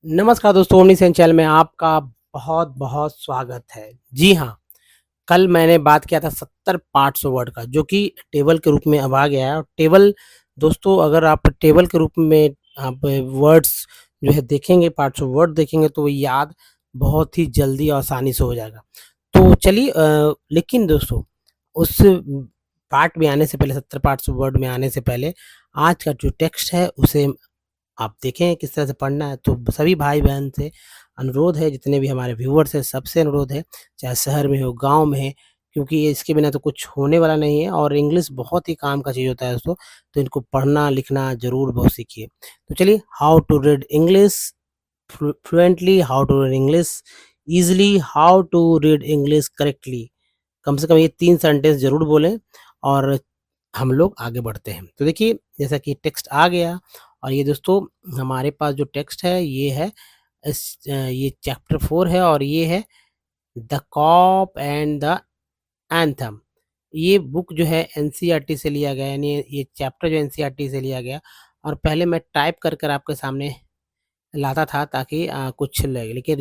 नमस्कार दोस्तों, omni Sen channel में आपका बहुत-बहुत स्वागत है। जी हाँ, कल मैंने बात किया था 70 पार्ट्स ऑफ वर्ड का, जो कि टेबल के रूप में अब आ गया है। और टेबल दोस्तों, अगर आप टेबल के रूप में आप वर्ड्स जो है देखेंगे, पार्ट्स ऑफ वर्ड देखेंगे, तो वो याद बहुत ही जल्दी और आसानी से हो जाएगा। तो चलिए लेकिन दोस्तों, उस पार्ट में आने से पहले, 70 पार्ट्स ऑफ वर्ड में आने से पहले, आज का जो टेक्स्ट है उसे आप देखें किस तरह से पढ़ना है। तो सभी भाई-बहन से अनुरोध है, जितने भी हमारे व्यूअर्स हैं, सबसे अनुरोध है, चाहे शहर में हो, गाँव में है, क्योंकि ये इसके बिना तो कुछ होने वाला नहीं है। और इंग्लिश बहुत ही काम का चीज़ होता है दोस्तों, तो इनको पढ़ना, लिखना ज़रूर बहुत सीखिए। तो चलिए, how to read English fluently, how to read English easily, how to read English correctly. कम से कम ये 3 सेंटेंस ज़रूर बोलें और हम लोग आगे बढ़ते हैं। तो देखिए, जैसा कि टेक्स्ट आ गया, और ये दोस्तों हमारे पास जो टेक्स्ट है ये है ये चैप्टर 4 है, और ये है the cop and the anthem. ये बुक जो है एनसीईआरटी से लिया गया, यानी ये चैप्टर जो एनसीईआरटी से लिया गया। और पहले मैं टाइप कर कर आपके सामने लाता था ताकि कुछ लगे, लेकिन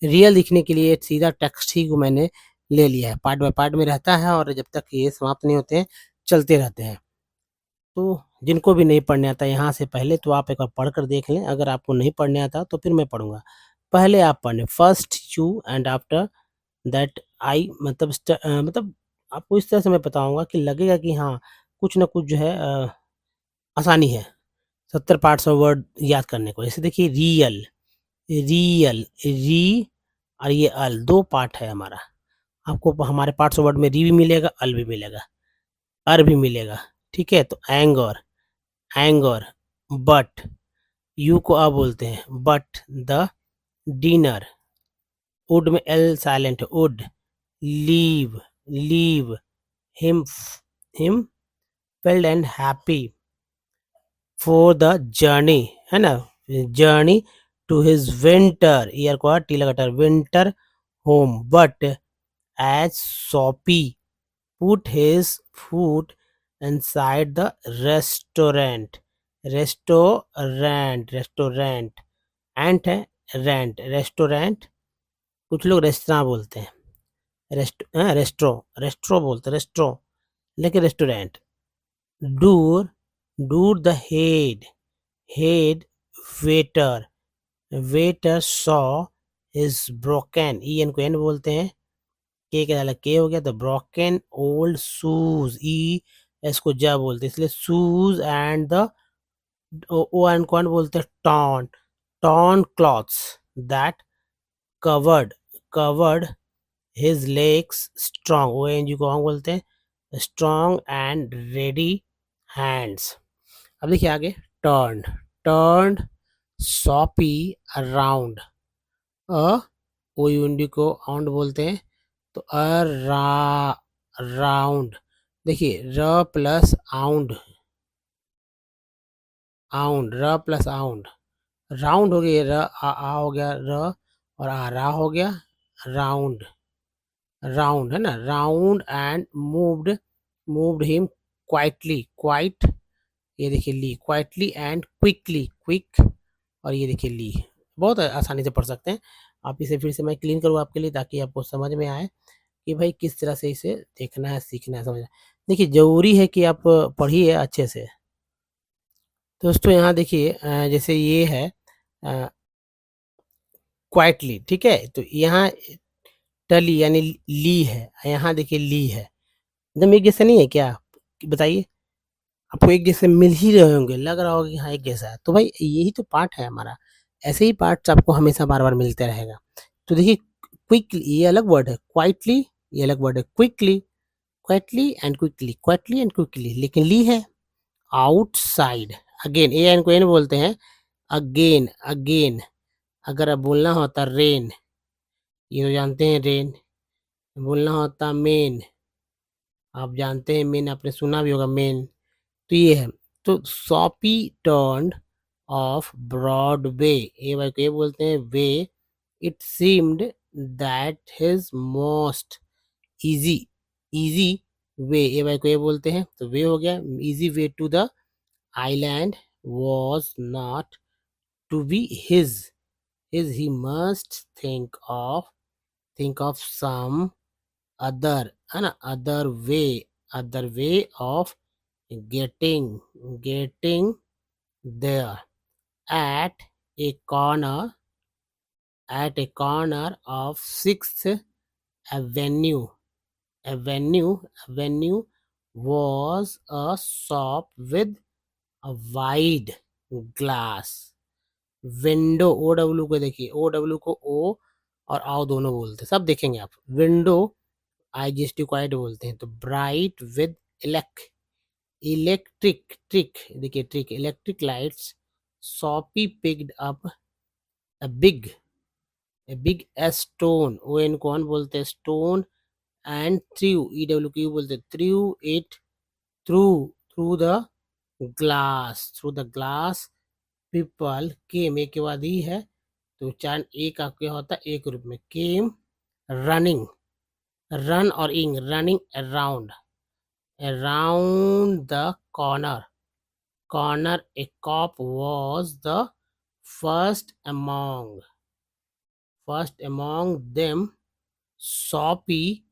रियल दिखने के लिए सीधा टेक्स्ट ही को मैंने ले लिया है। पार्ट बाय पार्ट में रहता है, और जब तक ये समाप्त नहीं होते हैं, चलते रहते हैं। तो जिनको भी नहीं पढ़ने आता यहाँ से पहले, तो आप एक बार पढ़ कर देख लें। अगर आपको नहीं पढ़ने आता तो फिर मैं पढ़ूँगा। पहले आप पढ़ लें, first you and after that I, मतलब मतलब आपको इस तरह से मैं बताऊँगा कि लगेगा कि हाँ, कुछ न कुछ जो है आसानी है 70 पार्ट्स ऑफ वर्ड याद करने को। जैसे देखिए, रियल, रियल, री और ये अल 2 पार्ट है हमारा। आपको हमारे पार्ट्स ऑफ वर्ड में री भी मिलेगा, अल भी मिलेगा, अर भी मिलेगा। ठीक है? तो एंगर, एंगर, बट, यू को अ बोलते हैं, बट द डिनर, वुड में एल साइलेंट है, would, leave, leave, him, him felt and happy for the journey, है ना, जर्नी टू हिज विंटर, ईयर को टी लगातार, winter home, but as Soapy put his foot inside the restaurant, restaurant, restaurant, ant है, rent, restaurant, कुछ लोग restaurant बोलते हैं, रेस्ट्रो, रेस्ट्रो बोलते हैं, रेस्ट्रो, लेकिन restaurant. Door, door the head, head, waiter, waiter saw is broken, E N को एन बोलते हैं, के क्या अलग के हो गया, तो broken old shoes, E S को जा बोलते हैं, इसलिए shoes and the O N कौन बोलते हैं, torn, torn clothes that covered, covered his legs strong, O N G को हम बोलते हैं, स्ट्रॉन्ग एंड रेडी हैंड्स। अब देखिए आगे, टर्न, टर्न सॉपी अराउंड, अ ओ यूनिटी को आउंड बोलते हैं, तो राउंड, देखिए र प्लस आउंड, आउंड, र प्लस आउंड, राउंड हो गया, र आ हो गया र, और आ रा हो गया राउंड, राउंड है ना, round and moved, moved him quietly, quite, ये देखिए ली, क्वाइटली एंड क्विकली, क्विक, और ये देखिए ली। बहुत आसानी से पढ़ सकते हैं आप। इसे फिर से मैं क्लीन करूँ आपके लिए, ताकि आपको समझ में आए कि भाई किस तरह से इसे देखना है, सीखना है, समझना है। देखिए, ज़रूरी है कि आप पढ़िए अच्छे से। तो दोस्तों यहाँ देखिए, जैसे ये है क्वाइटली, ठीक है? तो यहाँ टली यानी ली है, यहाँ देखिए ली है। एकदम एक जैसे नहीं है क्या? बताइए, आपको एक जैसे मिल ही रहे होंगे, लग रहा होगा कि हाँ, एक जैसा है। तो भाई यही तो पार्ट है हमारा। ऐसे ही पार्ट्स आपको हमेशा बार-बार मिलते रहेगा। तो देखिए, क्विकली ये अलग वर्ड है, क्वाइटली ये अलग वर्ड है, क्विकली, क्वाइटली एंड क्विकली, लेकिन ली है आउटसाइड, अगेन, ए एन को एन बोलते हैं, अगेन, अगेन, अगर अब बोलना होता रेन, ये तो जानते हैं रेन, बोलना होता मेन, आप जानते हैं मेन, आपने सुना भी होगा मेन, तो ये है। तो Soapy turned off Broadway, A Y को ये बोलते हैं way, it seemed that his most easy, easy way, A Y को ये बोलते हैं, तो वे हो गया, easy way to the island was not to be his, is he must think of some other other way of getting there. At a corner of Sixth Avenue Avenue was a shop with a wide glass window. O W को देखिए, ओ W को ओ और आओ दोनों बोलते हैं, सब देखेंगे आप। विंडो आईजीएसटी को आई बोलते हैं। तो bright with electric electric lights, Sophie picked up a big stone, O N कौन बोलते हैं stone, and through EW Q बोलते हैं, through it through through the glass people came, एक के बाद ही है तो उच्चारण ए का क्या होता है एक रूप में, केम रनिंग, रन और इंग, running around the corner a cop was the first among them. Soppy,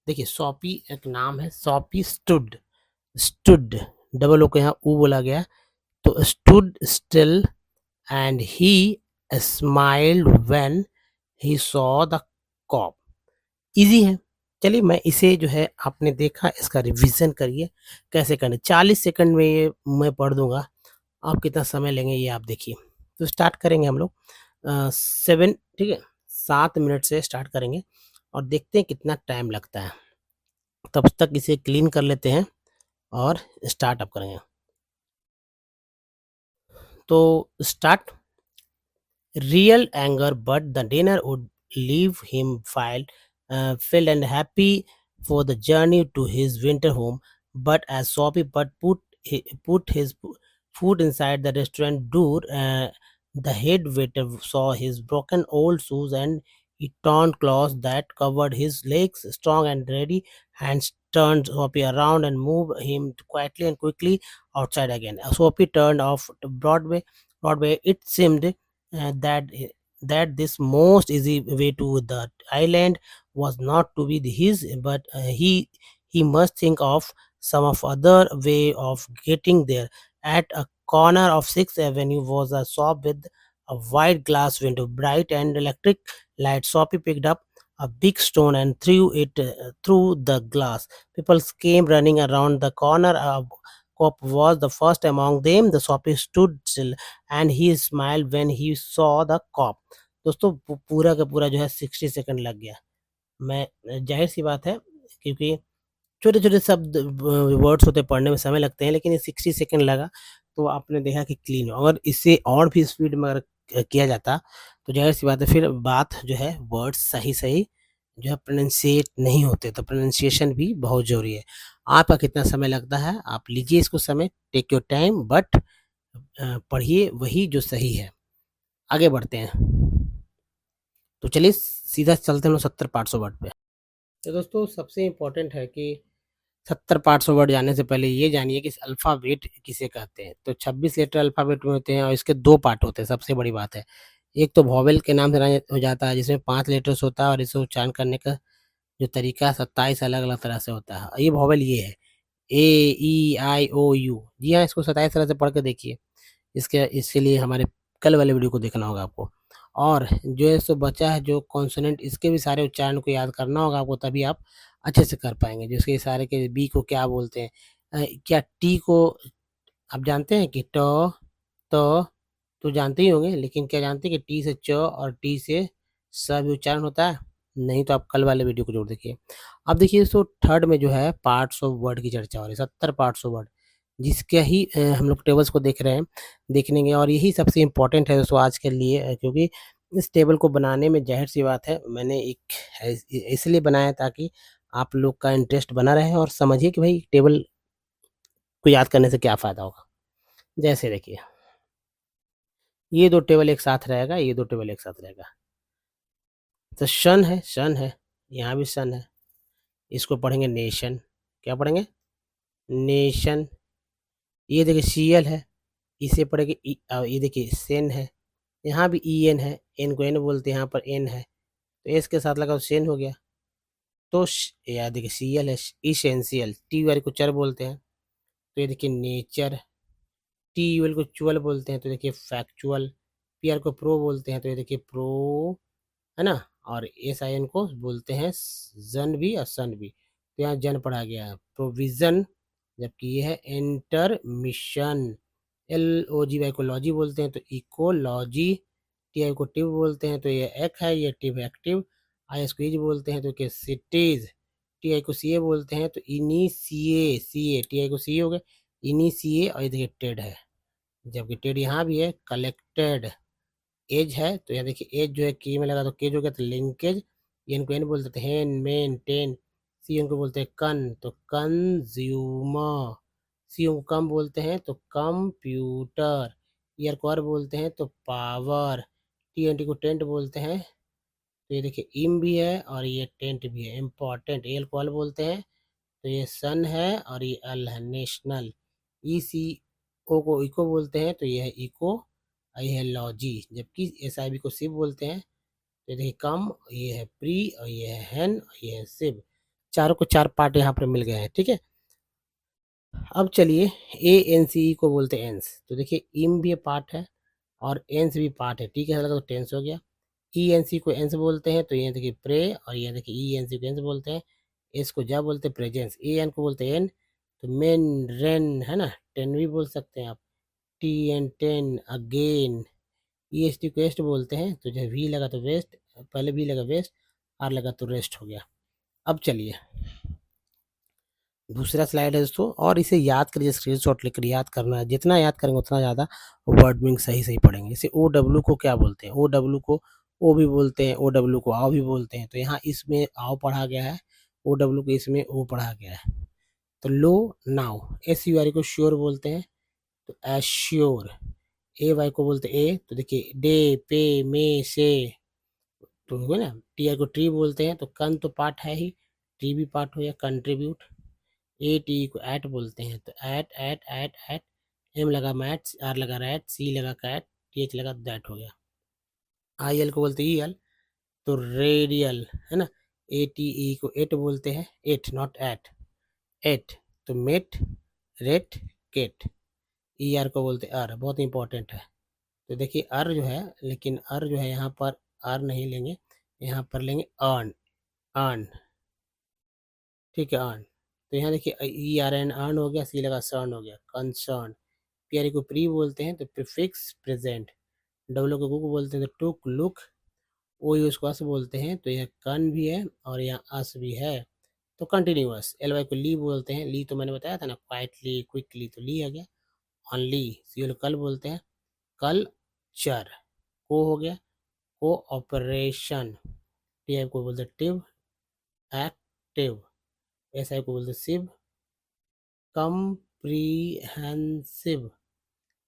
देखिए सॉपी एक नाम है, सॉपी स्टूड डबल ओ को यहाँ ऊ बोला गया, तो stood still and he smiled when he saw the cop. Easy है, चलिए मैं इसे जो है आपने देखा, इसका रिवीजन करिए कैसे करना। 40 सेकंड में ये मैं पढ़ दूंगा, आप कितना समय लेंगे ये आप देखिए। तो स्टार्ट करेंगे हम लोग 7, ठीक है, 7 मिनट से स्टार्ट करेंगे और देखते हैं कितना टाइम लगता है। तब तक इसे क्लीन कर लेते हैं और स्टार्ट अप करेंगे। तो start. Real anger, but the dinner would leave him filled and happy for the journey to his winter home. But as Sophie put his food inside the restaurant door, the head waiter saw his broken old shoes and he torn cloths that covered his legs. Strong and ready hands turned Sophie around and moved him quietly and quickly outside again. Sophie turned off to Broadway. It seemed that this most easy way to the island was not to be his, but he must think of some of other way of getting there. At a corner of Sixth Avenue was a shop with a wide glass window, bright and electric light. Sophie picked up a big stone and threw it through the glass. People came running around the corner. A cop was the first among them. The Sophie stood still and he smile when he saw the cop. दोस्तों पूरा का पूरा जो है 60 second लग गया। मैं जाहिर सी बात है क्योंकि छोटे छोटे शब्द वर्ड्स होते पढ़ने में समय लगते हैं, लेकिन ये 60 सेकंड लगा तो आपने देखा कि क्लीन हो। अगर इससे और भी स्पीड में अगर किया जाता तो जाहिर सी बात है फिर बात जो है वर्ड सही सही जो है प्रोनाउंसिएट नहीं होते, तो प्रोनाउंसिएशन भी बहुत ज़रूरी है। आपका कितना समय लगता है आप लीजिए इसको समय, टेक योर टाइम, बट पढ़िए वही जो सही है। आगे बढ़ते हैं, तो चलिए सीधा चलते हैं 70-500 वर्ड पे। तो दोस्तों सबसे इम्पोर्टेंट है कि 70-500 वर्ड जाने से पहले ये जानिए कि अल्फ़ाबेट किसे कहते हैं। तो 26 लेटर अल्फ़ाबेट में होते हैं और इसके 2 पार्ट होते हैं, सबसे बड़ी बात है। एक तो वॉवेल के नाम से हो जाता है जिसमें 5 लेटर्स होता है और इसे उच्चारण करने का जो तरीका 27 अलग-अलग तरह से होता है। ये वॉवेल ये है ए, ई, आई, ओ, यू। जी हाँ, इसको 27 तरह से पढ़ के देखिए। इसके लिए हमारे कल वाले वीडियो को देखना होगा आपको। और जो है सो बचा है जो कॉन्सोनेंट, इसके भी सारे उच्चारण को याद करना होगा आपको, तभी आप अच्छे से कर पाएँगे। जिसके सारे के बी को क्या बोलते हैं, क्या टी को आप जानते हैं कि त तो जानते ही होंगे, लेकिन क्या जानते हैं कि टी से च और टी से स भी उच्चारण होता है? नहीं तो आप कल वाले वीडियो को ज़रूर देखिए। अब देखिए दोस्तों थर्ड में जो है पार्ट्स ऑफ वर्ड की चर्चा हो रही है, 70 पार्ट्स ऑफ वर्ड, जिसके ही हम लोग टेबल्स को देख रहे हैं, देखेंगे और यही सबसे इम्पोर्टेंट है दोस्तों आज के लिए, क्योंकि इस टेबल को बनाने में ज़ाहिर-सी बात है मैंने एक इसलिए बनाया ताकि आप लोग का इंटरेस्ट बना रहे और समझिए कि भाई टेबल को याद करने से क्या फ़ायदा होगा। जैसे देखिए, ये 2 टेबल एक साथ रहेगा, ये 2 टेबल एक साथ रहेगा। तो सन है, यहाँ भी सन है, इसको पढ़ेंगे नेशन, क्या पढ़ेंगे? नेशन। ये देखिए सीएल है, इसे पढ़ेंगे ये देखिए सेन है, यहाँ भी ई एन है, एन को एन बोलते हैं, यहाँ पर एन है, तो एस के साथ लगा तो सेन हो गया। तो यार देखिए सी एल है, इसेंशियल, टी वाले को चर बोलते हैं, तो ये देखिए नेचर, टी यूएल को चुअल बोलते हैं, तो देखिए फैक्चुअल, पी आर को प्रो बोलते हैं, तो ये देखिए प्रो, है ना। और एस आई एन को बोलते हैं जन भी और सन भी, तो यहाँ जन पढ़ा गया है। प्रोविजन, जबकि ये है इंटरमिशन। एल ओ जी वाई को लॉजी बोलते हैं, तो इकोलॉजी। टी आई को टिव बोलते हैं, तो ये एक है, ये टिव एक्टिव। आई एस को इज बोलते हैं, तो क्या सिटीज। टी आई को सी ए बोलते हैं, तो इनिशिए, सी ए, टी आई को सी ए हो गया, इनिशिए, और ये देखिए टेड है, जबकि टेड यहाँ भी है। कलेक्टेड, एज है, तो यहाँ देखिए एज जो है की में लगा तो केज हो गया, तो लिंकेज। एन को एन बोलते थे, हेन, मेन, टेन। सी एन को बोलते हैं कन, तो कंज्यूमर। सी को कम बोलते हैं, तो कंप्यूटर। ईयर को आर बोलते हैं, तो पावर। टी एन टी को टेंट बोलते हैं, तो ये देखिए इम भी है और ये टेंट भी है, इम्पॉर्टेंट। एल को अल बोलते हैं, तो ये सन है और ये अल है, नेशनल। ई सी ओ को इको बोलते हैं, तो ये है इको, और ये है लॉजी। जबकि एस आई बी को सिव बोलते हैं, तो ये देखिए कम, ये है प्री, और ये है हैन, और ये है सिव। चारों को चार पार्ट यहाँ पर मिल गए हैं, ठीक है। अब चलिए, ए एन सी ई को बोलते हैं एंस, तो देखिए इम भी पार्ट है और एंस भी पार्ट है, ठीक है, तो टेंस हो गया। ई एन सी को एंस बोलते हैं, तो ये देखिए प्रे, और ये देखिए ई एन सी को एंस बोलते हैं। एस को जा बोलते हैं प्रेजेंस, ए एन को बोलते हैं एन, तो मेन, रेन, है ना, टेन भी बोल सकते हैं आप। T N ten, again. E S T को वेस्ट बोलते हैं, तो जब वी लगा तो वेस्ट, पहले वी लगा वेस्ट, आर लगा तो रेस्ट हो गया। अब चलिए दूसरा स्लाइड है दोस्तों, और इसे याद करिए, स्क्रीनशॉट लेकर याद करना है, जितना याद करेंगे उतना ज़्यादा वर्ड मीनिंग सही सही पढ़ेंगे। जैसे ओ डब्ल्यू को क्या बोलते हैं, ओ डब्ल्यू को ओ भी बोलते हैं, ओ डब्ल्यू को आओ भी बोलते हैं, तो यहाँ इसमें आओ पढ़ा गया है, ओ डब्ल्यू को इसमें ओ पढ़ा गया है। तो लो, नाउ। एस यू आर को श्योर बोलते हैं, तो एश्योर। ए वाई को बोलते हैं ए, तो देखिए डे, पे, मे, से, तो हो ना। टी आई को ट्री बोलते हैं, तो कन तो पार्ट है ही, ट्री भी पार्ट हो या कंट्रीब्यूट। ए टी को एट बोलते हैं, तो at, at, at, at. M लगा मैट, आर लगा रैट, सी लगा कैट, टी एच लगा दैट हो गया। आई एल को बोलते हैं ई एल, तो रेडियल, है ना। ए टी ई को एट बोलते हैं, एट नॉट एट, एट, तो mate, rate, Kate. E R को बोलते हैं आर, बहुत इंपॉर्टेंट है। तो देखिए आर जो है, लेकिन आर जो है यहाँ पर आर नहीं लेंगे, यहाँ पर लेंगे अर्न, अर्न, ठीक है, अर्न। तो यहाँ देखिए ई आर एन, अर्न हो गया, सी लगा सर्न हो गया, कंसर्न। पी को प्री बोलते हैं, तो प्रीफिक्स प्रेजेंट। डब्ल्यू को कुक बोलते हैं, तो टुक, लुक। ओ यूज को अस बोलते हैं, तो यह कन भी है और यहाँ अस भी है, तो कंटिन्यूअस। एल वाई को ली बोलते हैं, ली तो मैंने बताया था ना, क्वाइटली, क्विकली, तो ली आ गया। ऑनली। सी एल कल बोलते हैं, कल चर। को हो गया, को ऑपरेशन। टी आई को बोलते हैं टिव, एक्टिव। एस आई को बोलते हैं सिव, comprehensive.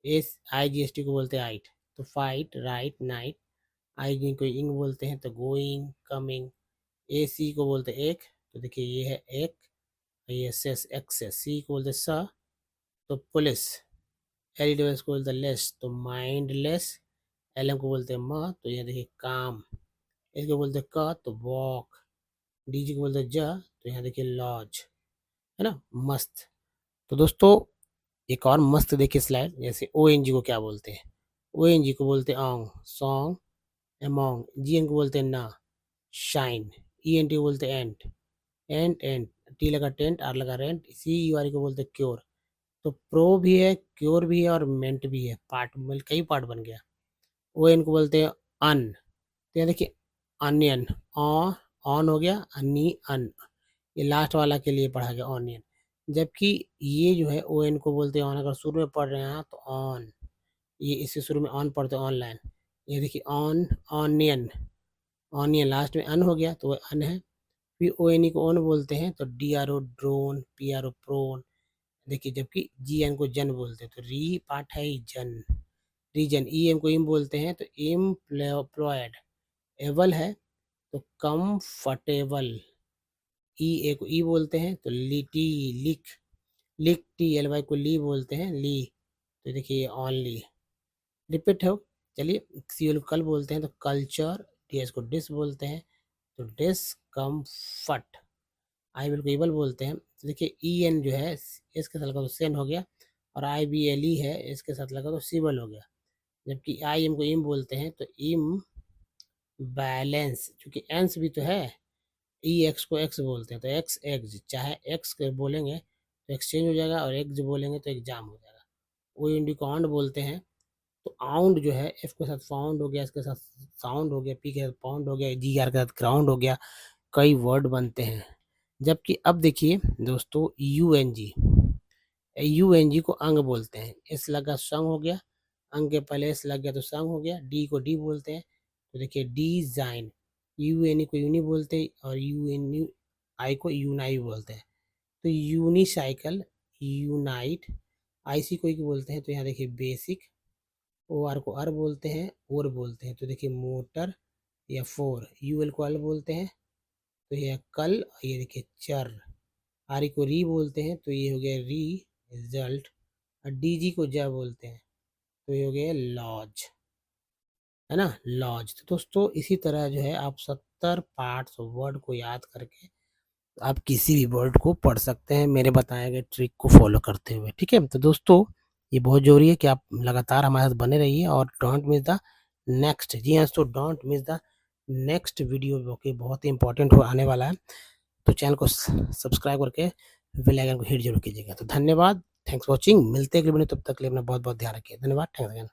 S I G S T को बोलते हैं आइट, तो fight, right, night. I G को इंग बोलते हैं, तो गोइंग, कमिंग। ए सी को बोलते हैं एक, तो देखिए ये है एक, ये सेस, एक्सेस। सी को बोलते हैं स, तो पुलिस। एल डी को बोलते हैं लेस, तो माइंडलेस। एल एम को बोलते हैं म, तो ये देखिए काम। इसको बोलते हैं क, तो वॉक। डी जी को बोलते हैं ज, तो यहाँ देखिए लॉज, है ना, मस्त। तो दोस्तों एक और मस्त देखिए स्लाइड, जैसे ओ एन जी को क्या बोलते हैं, ओ एन जी को बोलते हैं Aung, song, among. G N को बोलते हैं ना, शाइन। ई एन टी को बोलते हैं एंट, एंट, एंट। टी लगा टेंट, आर लगा रेंट। सी यू आर को बोलते हैं क्योर, तो प्रो भी है, क्योर भी है और मेंट भी है, पार्ट मिल कई पार्ट बन गया। ओ एन को बोलते हैं अन, तो यहाँ देखिए अनियन, ऑन हो गया, अन्नी, अन। ये लास्ट वाला के लिए पढ़ा गया ऑनियन। जबकि ये जो है ओ एन को बोलते हैं ऑन, अगर शुरू में पढ़ रहे हैं तो ऑन, ये इससे शुरू में ऑन पढ़ते हैं ऑनलाइन। ये देखिए ऑन, ऑनियन, ऑनियन, लास्ट में अन हो गया तो वो अन है। फिर ओ एन ई को ऑन बोलते हैं, तो D R O drone, P R O prone. देखिए जबकि जी एन को जन बोलते हैं, तो री पार्ट है ही जन, रीजन। ई एम को इम बोलते हैं, तो एम्प्लॉयड। एवल है, तो कंफर्टेबल। ई ए को ई बोलते हैं, तो लिटी, लिख, टी एल वाई को ली बोलते हैं, ली, तो देखिए ऑनली। रिपीट हो, चलिए CL को कल बोलते हैं तो कल्चर, DS को डिस बोलते हैं तो डिस्कम्फर्ट, आई विल को इबल बोलते हैं। तो देखिए EN जो है इसके साथ लगा तो सेन हो गया और IBLE है इसके साथ लगा तो सिबल हो गया। जबकि IM को इम बोलते हैं तो इम बैलेंस, क्योंकि एंस भी तो है। EX को एक्स बोलते हैं तो एक्स एग्ज, चाहे एक्स बोलेंगे तो एक्सचेंज हो जाएगा और एग्ज बोलेंगे तो एग्जाम हो जाएगा। वो इंडिकॉन्ड बोलते हैं तो आउंड जो है F के साथ फाउंड हो गया, इसके साथ साउंड हो गया, P के साथ पाउंड हो गया, GR के साथ ग्राउंड हो गया, कई वर्ड बनते हैं। जबकि अब देखिए दोस्तों UNG को अंग बोलते हैं, S लगा संग हो गया, अंग के पहले S लग गया तो संग हो गया। D को डी बोलते हैं तो देखिए डिजाइन, UN को यूनी बोलते हैं और UNI को यूनाई बोलते हैं तो यूनिसाइकिल, यूनाइट। IC को एक बोलते हैं तो यहाँ देखिए बेसिक, OR को अर बोलते हैं, और बोलते हैं तो देखिए मोटर या फोर। UL को अल बोलते हैं तो ये कल, ये देखिए चर। RE को री बोलते हैं तो ये हो गया री रिजल्ट, और DG को जा बोलते हैं तो ये हो गया लॉज, है ना, लॉज। तो दोस्तों इसी तरह जो है आप 70 पार्ट्स वर्ड को याद करके आप किसी भी वर्ड को पढ़ सकते हैं मेरे बताए गए ट्रिक को फॉलो करते हुए। ठीक है, तो दोस्तों ये बहुत जरूरी है कि आप लगातार हमारे साथ बने रहिए और डोंट मिस द नेक्स्ट। जी हाँ, तो don't miss the next video जो कि बहुत ही इंपॉर्टेंट हो आने वाला है। तो चैनल को सब्सक्राइब करके बेल आइकन को हिट जरूर कीजिएगा। तो धन्यवाद, थैंक्स वॉचिंग, मिलते हैं अगले वीडियो, तब तक के लिए अपना बहुत बहुत ध्यान रखिए। धन्यवाद, थैंक्स अगेन।